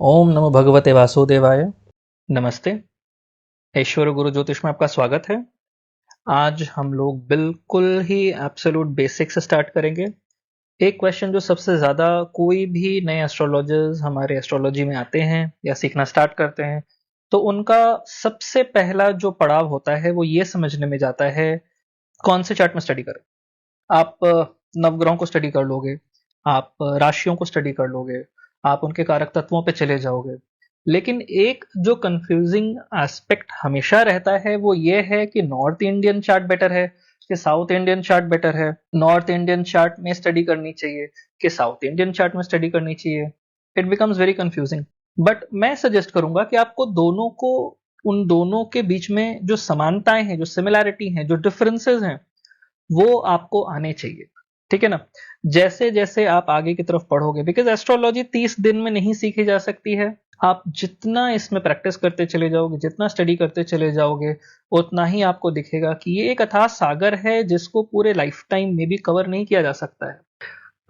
ओम नमो भगवते वासुदेवाय। नमस्ते। ईश्वर गुरु ज्योतिष में आपका स्वागत है। आज हम लोग बिल्कुल ही एब्सोल्यूट बेसिक से स्टार्ट करेंगे। एक क्वेश्चन जो सबसे ज्यादा कोई भी नए एस्ट्रोलॉजर्स हमारे एस्ट्रोलॉजी में आते हैं या सीखना स्टार्ट करते हैं, तो उनका सबसे पहला जो पड़ाव होता है वो ये समझने में जाता है कौन से चार्ट में स्टडी करें। आप नवग्रहों को स्टडी कर लोगे, आप राशियों को स्टडी कर लोगे, आप उनके कारक तत्वों पे चले जाओगे, लेकिन एक जो कंफ्यूजिंग एस्पेक्ट हमेशा रहता है वो ये है कि नॉर्थ इंडियन चार्ट बेटर है कि साउथ इंडियन चार्ट बेटर है, नॉर्थ इंडियन चार्ट में स्टडी करनी चाहिए कि साउथ इंडियन चार्ट में स्टडी करनी चाहिए। It becomes very confusing. But मैं सजेस्ट करूंगा कि आपको दोनों को, उन दोनों के बीच में जो समानताएं हैं, जो सिमिलैरिटी हैं, जो डिफरेंसेस हैं, वो आपको आने चाहिए। ठीक है ना। जैसे जैसे आप आगे की तरफ पढ़ोगे, बिकॉज एस्ट्रोलॉजी 30 दिन में नहीं सीखी जा सकती है। आप जितना इसमें प्रैक्टिस करते चले जाओगे, जितना स्टडी करते चले जाओगे, उतना ही आपको दिखेगा कि ये एक अथाह सागर है जिसको पूरे लाइफ टाइम में भी कवर नहीं किया जा सकता है।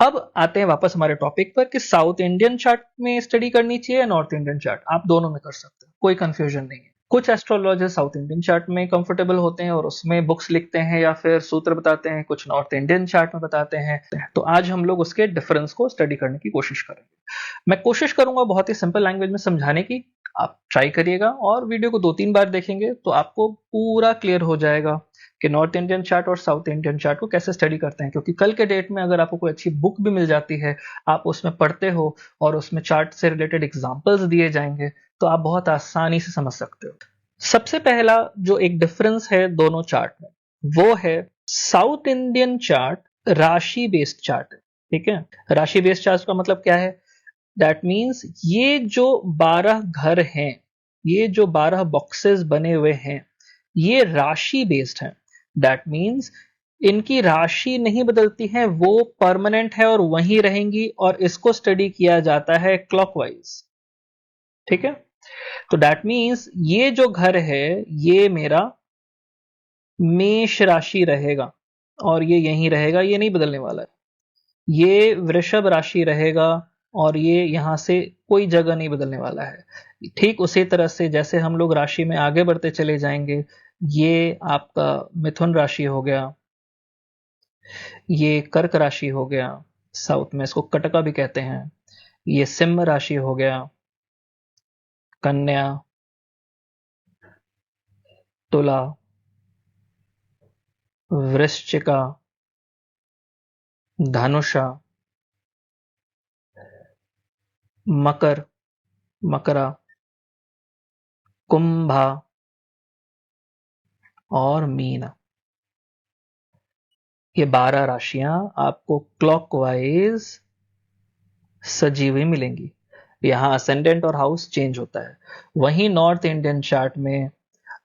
अब आते हैं वापस हमारे टॉपिक पर कि साउथ इंडियन चार्ट में स्टडी करनी चाहिए या नॉर्थ इंडियन चार्ट। आप दोनों में कर सकते हैं, कोई कंफ्यूजन नहीं है। कुछ एस्ट्रोलॉजर साउथ इंडियन चार्ट में कंफर्टेबल होते हैं और उसमें बुक्स लिखते हैं या फिर सूत्र बताते हैं, कुछ नॉर्थ इंडियन चार्ट में बताते हैं। तो आज हम लोग उसके डिफरेंस को स्टडी करने की कोशिश करेंगे। मैं कोशिश करूंगा बहुत ही सिंपल लैंग्वेज में समझाने की। आप ट्राई करिएगा और वीडियो को 2-3 बार देखेंगे तो आपको पूरा क्लियर हो जाएगा कि नॉर्थ इंडियन चार्ट और साउथ इंडियन चार्ट को कैसे स्टडी करते हैं। क्योंकि कल के डेट में अगर आपको कोई अच्छी बुक भी मिल जाती है, आप उसमें पढ़ते हो और उसमें चार्ट से रिलेटेड एग्जांपल्स दिए जाएंगे, तो आप बहुत आसानी से समझ सकते हो। सबसे पहला जो एक डिफरेंस है दोनों चार्ट में, वो है साउथ इंडियन चार्ट राशि बेस्ड चार्ट है। ठीक है। राशि बेस्ड चार्ट का मतलब क्या है? दैट मीन्स ये जो 12 घर हैं, ये जो 12 बॉक्सेस बने हुए हैं, ये राशि बेस्ड हैं। दैट मीन्स इनकी राशि नहीं बदलती है, वो परमानेंट है और वहीं रहेंगी, और इसको स्टडी किया जाता है क्लॉकवाइज। ठीक है। तो दैट मीन्स ये जो घर है, ये मेरा मेष राशि रहेगा और ये यहीं रहेगा, ये नहीं बदलने वाला है। ये वृषभ राशि रहेगा और ये यहां से कोई जगह नहीं बदलने वाला है। ठीक उसी तरह से जैसे हम लोग राशि में आगे बढ़ते चले जाएंगे, ये आपका मिथुन राशि हो गया, ये कर्क राशि हो गया, साउथ में इसको कटका भी कहते हैं, ये सिंह राशि हो गया, कन्या, तुला, वृश्चिका, धनुषा, मकर, मकरा, कुंभा और मीन। ये 12 राशियां आपको क्लॉकवाइज सजी हुई मिलेंगी। यहां असेंडेंट और हाउस चेंज होता है। वहीं नॉर्थ इंडियन चार्ट में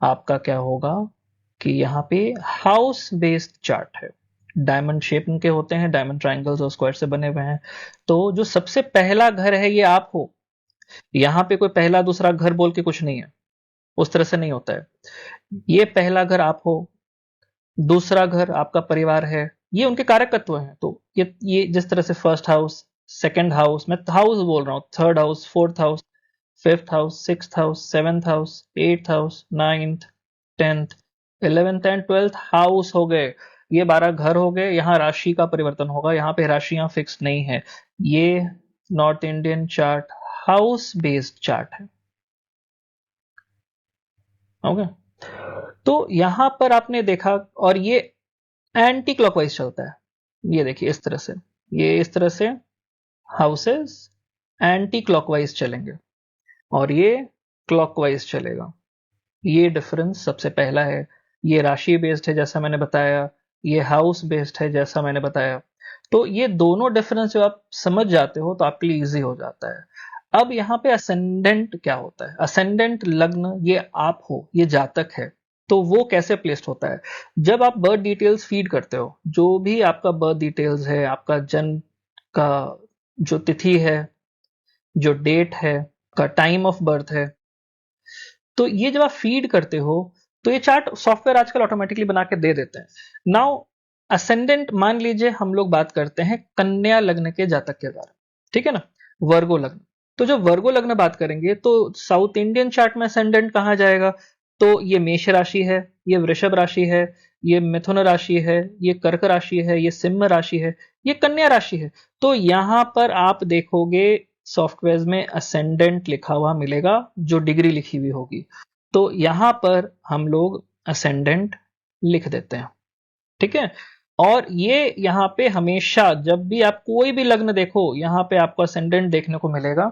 आपका क्या होगा कि यहाँ पे हाउस बेस्ड चार्ट है। डायमंड शेप के होते हैं, डायमंड ट्रायंगल्स और स्क्वायर से बने हुए हैं। तो जो सबसे पहला घर है ये आप हो। यहाँ पे कोई पहला दूसरा घर बोल के कुछ नहीं है, उस तरह से नहीं होता है। ये पहला घर आप हो, दूसरा घर आपका परिवार है, ये उनके कारक तत्व हैं। तो ये जिस तरह से फर्स्ट हाउस, सेकंड हाउस, मैं हाउस बोल रहा हूँ, third house, fourth house, fifth house, sixth house, seventh house, eighth house, ninth, 10th, 11th and 12th house हो गए। ये 12 घर हो गए। यहाँ राशि का परिवर्तन होगा, यहाँ पे राशियां फिक्स नहीं है। ये north Indian chart house based chart है। ओके। तो यहां पर आपने देखा, और ये एंटी क्लॉकवाइज चलता है। ये देखिए इस तरह से, ये इस तरह से हाउसेस एंटी क्लॉकवाइज चलेंगे और ये क्लॉकवाइज चलेगा। ये डिफरेंस सबसे पहला है। ये राशि बेस्ड है जैसा मैंने बताया, ये हाउस बेस्ड है जैसा मैंने बताया। तो ये दोनों डिफरेंस जो आप समझ जाते हो तो आपके लिए इजी हो जाता है। अब यहाँ पे असेंडेंट क्या होता है? असेंडेंट लग्न, ये आप हो, ये जातक है। तो वो कैसे प्लेस्ड होता है? जब आप बर्थ डिटेल्स फीड करते हो, जो भी आपका बर्थ डिटेल्स है, आपका जन्म का जो तिथि है, जो डेट है, का टाइम ऑफ बर्थ है, तो ये जब आप फीड करते हो तो ये चार्ट सॉफ्टवेयर आजकल ऑटोमेटिकली बना के दे देते हैं। नाउ असेंडेंट, मान लीजिए हम लोग बात करते हैं कन्या लग्न के जातक के बारे में, ठीक है ना, वर्गो लग्न। तो जब वर्गो लग्न बात करेंगे तो साउथ इंडियन चार्ट में असेंडेंट कहाँ जाएगा? तो ये मेष राशि है, ये वृषभ राशि है, ये मिथुन राशि है, ये कर्क राशि है, ये सिंह राशि है, ये कन्या राशि है। तो यहां पर आप देखोगे सॉफ्टवेयर में असेंडेंट लिखा हुआ मिलेगा, जो डिग्री लिखी हुई होगी। तो यहां पर हम लोग असेंडेंट लिख देते हैं, ठीक है। और ये यहाँ पे हमेशा जब भी आप कोई भी लग्न देखो, यहाँ पे आपको असेंडेंट देखने को मिलेगा,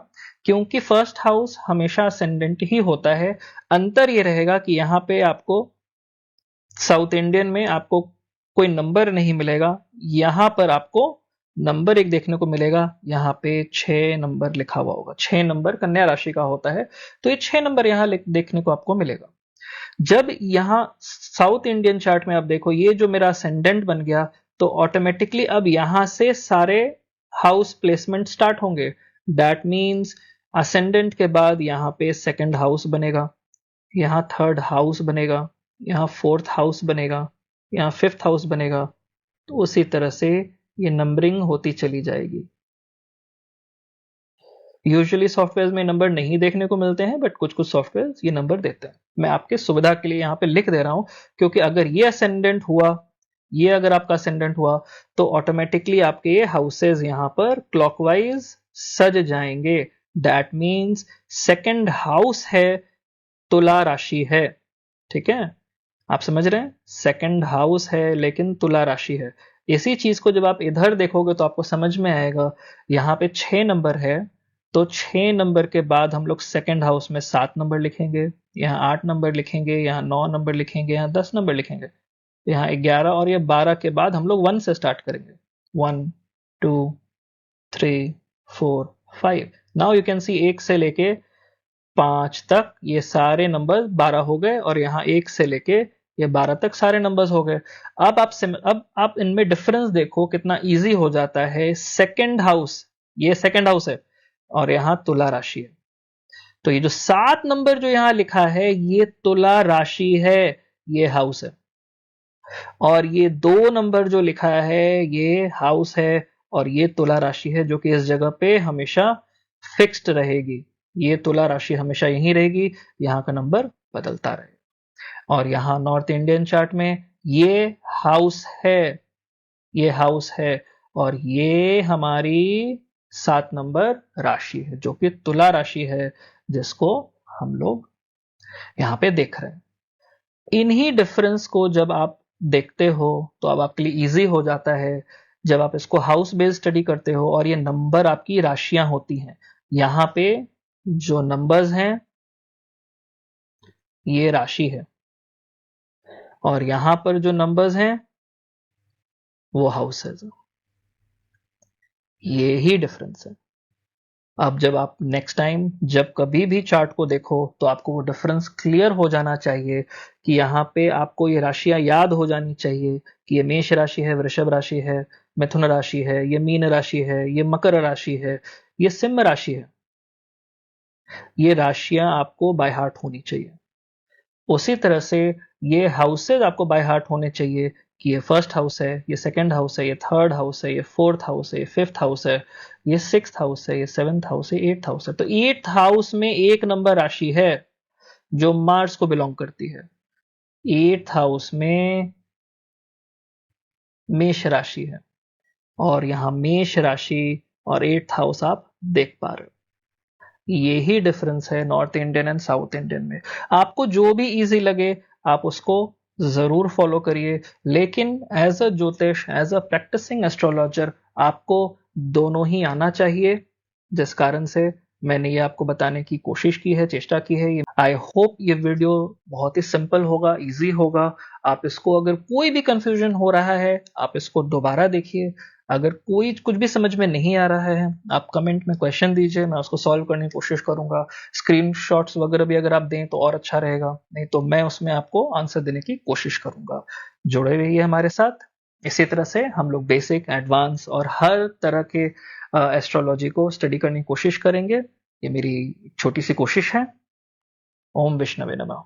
क्योंकि फर्स्ट हाउस हमेशा असेंडेंट ही होता है। अंतर ये रहेगा कि यहाँ पे आपको साउथ इंडियन में आपको कोई नंबर नहीं मिलेगा, यहां पर आपको नंबर एक देखने को मिलेगा। यहाँ पे 6 नंबर लिखा हुआ होगा, 6 नंबर कन्या राशि का होता है, तो ये 6 नंबर यहाँ देखने को आपको मिलेगा। जब यहाँ साउथ इंडियन चार्ट में आप देखो, ये जो मेरा असेंडेंट बन गया, तो ऑटोमेटिकली अब यहां से सारे हाउस प्लेसमेंट स्टार्ट होंगे। दैट मीन्स असेंडेंट के बाद यहाँ पे सेकंड हाउस बनेगा, यहाँ थर्ड हाउस बनेगा, यहाँ फोर्थ हाउस बनेगा, यहाँ फिफ्थ हाउस बनेगा। तो उसी तरह से ये नंबरिंग होती चली जाएगी। यूजुअली सॉफ्टवेयर में नंबर नहीं देखने को मिलते हैं, बट कुछ कुछ सॉफ्टवेयर ये नंबर देते हैं। मैं आपके सुविधा के लिए यहाँ पे लिख दे रहा हूं, क्योंकि अगर ये असेंडेंट हुआ, ये अगर आपका असेंडेंट हुआ, तो ऑटोमेटिकली आपके ये हाउसेज यहाँ पर क्लॉकवाइज सज जाएंगे। दैट मीन्स सेकंड हाउस है, तुला राशि है, ठीक है। आप समझ रहे हैं, सेकंड हाउस है लेकिन तुला राशि है। इसी चीज को जब आप इधर देखोगे तो आपको समझ में आएगा। यहाँ पे 6 नंबर है, तो 6 नंबर के बाद हम लोग सेकंड हाउस में 7 नंबर लिखेंगे, यहाँ 8 नंबर लिखेंगे, यहाँ 9 नंबर लिखेंगे, यहाँ 10 नंबर लिखेंगे, यहाँ 11 और ये 12 के बाद हम लोग 1 से स्टार्ट करेंगे। 1 2 3 4 5। नाउ यू कैन सी 1 से लेके 5 तक ये सारे नंबर 12 हो गए, और यहाँ 1 से लेके ये 12 तक सारे नंबर्स हो गए। अब आप इनमें डिफरेंस देखो कितना इजी हो जाता है। सेकंड हाउस, ये सेकंड हाउस है और यहाँ तुला राशि है, तो ये जो 7 नंबर जो यहाँ लिखा है ये तुला राशि है, ये हाउस है। और ये 2 नंबर जो लिखा है ये हाउस है, और ये तुला राशि है, जो कि इस जगह पे हमेशा फिक्स्ड रहेगी। ये तुला राशि हमेशा यहीं रहेगी, यहाँ का नंबर बदलता रहेगा। और यहाँ नॉर्थ इंडियन चार्ट में ये हाउस है, ये हाउस है, और ये हमारी 7 नंबर राशि है, जो कि तुला राशि है, जिसको हम लोग यहाँ पे देख रहे हैं। इन्हीं डिफरेंस को जब आप देखते हो तो अब आपके लिए इजी हो जाता है, जब आप इसको हाउस बेस्ड स्टडी करते हो और ये नंबर आपकी राशियां होती हैं। यहाँ पे जो नंबर्स हैं ये राशि है, और यहां पर जो नंबर्स हैं वो हाउस है। ये ही डिफरेंस है। अब जब आप नेक्स्ट टाइम जब कभी भी चार्ट को देखो तो आपको वो डिफरेंस क्लियर हो जाना चाहिए, कि यहाँ पे आपको ये राशियां याद हो जानी चाहिए कि ये मेष राशि है, वृषभ राशि है, मिथुन राशि है, ये मीन राशि है, ये मकर राशि है, ये सिंह राशि है। ये राशियां आपको बाय हार्ट होनी चाहिए। उसी तरह से ये हाउसेज आपको बाय हार्ट होने चाहिए, कि ये फर्स्ट हाउस है, ये सेकंड हाउस है, ये थर्ड हाउस है, ये फोर्थ हाउस है, ये फिफ्थ हाउस है, ये सिक्स्थ हाउस है, ये सेवंथ हाउस है, एट्थ हाउस है। तो एट्थ हाउस में एक नंबर राशि है जो मार्स को बिलोंग करती है। एट्थ हाउस में मेष राशि है, और यहां मेष राशि और एट्थ हाउस आप देख पा रहे हो। यही डिफरेंस है north Indian and south Indian में। आपको जो भी इजी लगे आप उसको जरूर फॉलो करिए, लेकिन एज अ ज्योतिष, एज अ प्रैक्टिसिंग एस्ट्रोलॉजर, आपको दोनों ही आना चाहिए। जिस कारण से मैंने ये आपको बताने की कोशिश की है, चेष्टा की है। आई होप ये वीडियो बहुत ही सिंपल होगा, इजी होगा। आप इसको, अगर कोई भी कंफ्यूजन हो रहा है, आप इसको दोबारा देखिए। अगर कोई कुछ भी समझ में नहीं आ रहा है, आप कमेंट में क्वेश्चन दीजिए, मैं उसको सॉल्व करने की कोशिश करूंगा। स्क्रीनशॉट्स वगैरह भी अगर आप दें तो और अच्छा रहेगा, नहीं तो मैं उसमें आपको आंसर देने की कोशिश करूंगा। जुड़े रहिए हमारे साथ। इसी तरह से हम लोग बेसिक, एडवांस और हर तरह के एस्ट्रोलॉजी को स्टडी करने की कोशिश करेंगे। ये मेरी छोटी सी कोशिश है। ओम विष्णवे नमः।